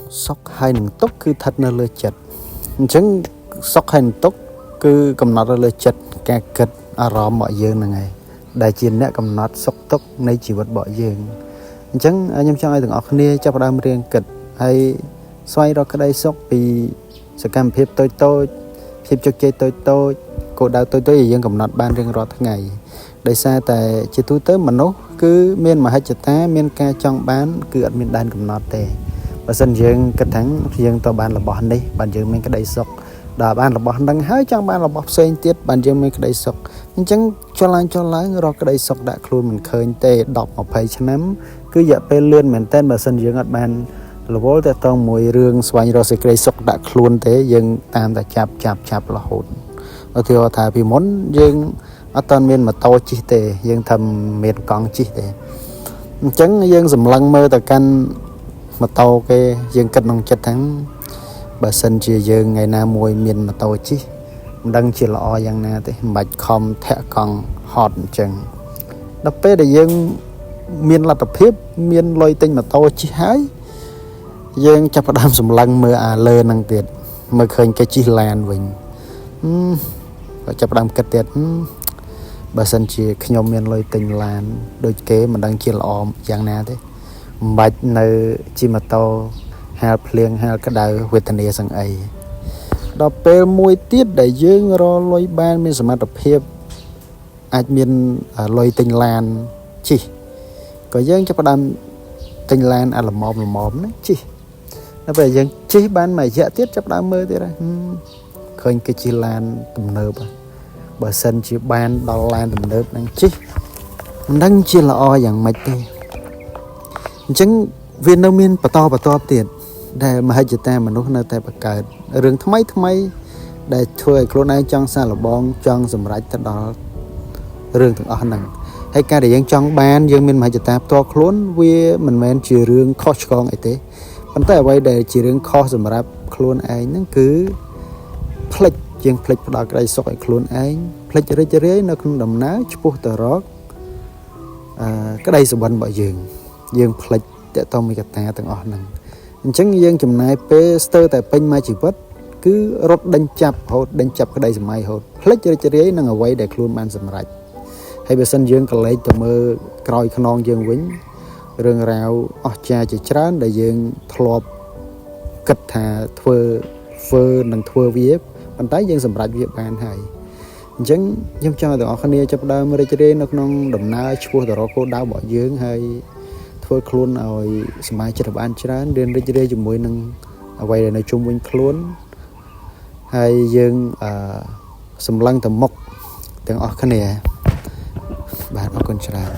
sốc hay nâng tốc cứ thật nơi lơ chật chẳng sốc hay nâng tốc cứ cầm nọt nơi lơ chật ca kịch rõ mọi dương là ngày đại chiến nè cầm nọt sốc tốc nay chỉ vật bỏ dương chẳng nhưng cho ai từng ọc nia cho đam riêng kịch hay xoay ra cái đây sốc vì sự cam phép tôi phép cho chơi tôi cô đào tôi gì dân cầm nọt ban riêng rõ tháng ngày đây xa tại chỉ tôi tới mà nó cứ miên mà hay chật tá miên ca trong bán cứ ở miền đan cầm nọt tề và sân dương cái tháng dương tao ban là bỏ đi bạn dương miên cái đây sốc đà ban là bỏ đăng hái trong ban là bỏ xây tiết bạn dương miên cái đây sốc chẳng cho lái rồi cái đây sốc đã luôn mình khơi tề đọc một phải cho nắm cứ dẹp pe lươn mình tên và sân dương ở ban là vô tại tông mùi rương xoay rồi sẽ cái sốc đã luôn thế dương tam đã chạp là hồn ở thì họ thả vì muốn dương ở toàn miền mà to chi tề dương thầm miền con chi tề chẳng dương dùm lăng mơ tại căn mà to cái dương cất nông chất thắng bà sân chia dương ngày nào mùi miền mà to chi đăng chỉ lọយ៉ាងណាទេមិនខំធាក់កង់ហត់អញ្ចឹងដល់ពេលដែលយើងមានលទ្ធភាពមានលុយទិញម៉ូតូជិះហើយយើងចាប់ផ្ដើមសម្លឹងមើលអាលើនឹងទៀតមើលឃើញគេជិះឡានវិញក៏ចាប់ផ្ដើមគិតទៀតបើសិនជាខ្ញុំមានលុយទិញឡានដូចគេមិនដឹងជាល្អយ៉ាងណាទេមិនបាច់នៅជិះម៉ូតូហាលភ្លៀងហាលក្តៅវេទនាសឹងអីដល់ពេលមួយទៀតដែលយើងរលុយបានមានសមត្ថភាពអាចមានលុយទិញឡានជិះក៏យើងចាប់ផ្ដើមទិញឡានអាល្មមហ្នឹងជិះដល់ពេលយើងជិះបានមួយរយៈទៀតចាប់ផ្ដើមមើលទៀតឃើញគេជិះឡានទំនើបបើសិនជាបានដល់ឡានទំនើបហ្នឹងជិះមិនដឹងជាល្អយ៉ាងម៉េចទេអញ្ចឹងវានៅមានបន្តទៀតដែលមហិច្ឆតាមនុស្សនៅតែបង្កើតរឿងថ្មីដែលធ្វើឲ្យខ្លួនឯងចង់សាកល្បងចង់សម្រេចទៅដល់រឿងទាំងអស់ហ្នឹងហើយការដែលយើងចង់បានយើងមានមហិច្ឆតាផ្ទាល់ខ្លួនវាមិនមែនជារឿងខុសឆ្គងអីទេប៉ុន្តែអ្វីដែលជារឿងខុសសម្រាប់ខ្លួនឯងហ្នឹងគឺផ្លិចផ្ដល់ក្តីសុខឲ្យខ្លួនឯងផ្លិចរីករាយនៅក្នុងដំណើរឆ្ពោះទៅរកក្តីសុបិនរបស់យើងផ្លិចតកតមីកតាទាំងអស់ហ្នឹងអញ្ចឹងយើងចំណាយពេលស្ទើរតែពេញមួយជីវិតគឺរត់ដេញចាប់ក្តីសម័យហូតផ្លិចរីករាយនឹងអ្វីដែលខ្លួនបានសម្រេចហើយបើសិនយើងក៏លេចទៅមើលក្រោយខ្នងយើងវិញរឿងរ៉ាវអស្ចារ្យជាច្រើនដែលយើងធ្លាប់គិតថាធ្វើវាប៉ុន្តែយើងសម្រេចវាបានហើយអញ្ចឹងខ្ញុំចង់ឲ្យទាំងអស់គ្នាចាប់ផ្ដើមរីករាយនៅក្នុងដំណើរឆ្ពោះទៅរកគោលដៅរបស់យើងហើយធ្វើខ្លួនឲ្យសមាជិកបានច្រើនរៀនរីករាយជាមួយនឹងអ្វីដែលនៅជុំវិញខ្លួនហើយយើងសម្លឹងទៅមុខទាំងអស់គ្នាបាទអរគុណច្រើន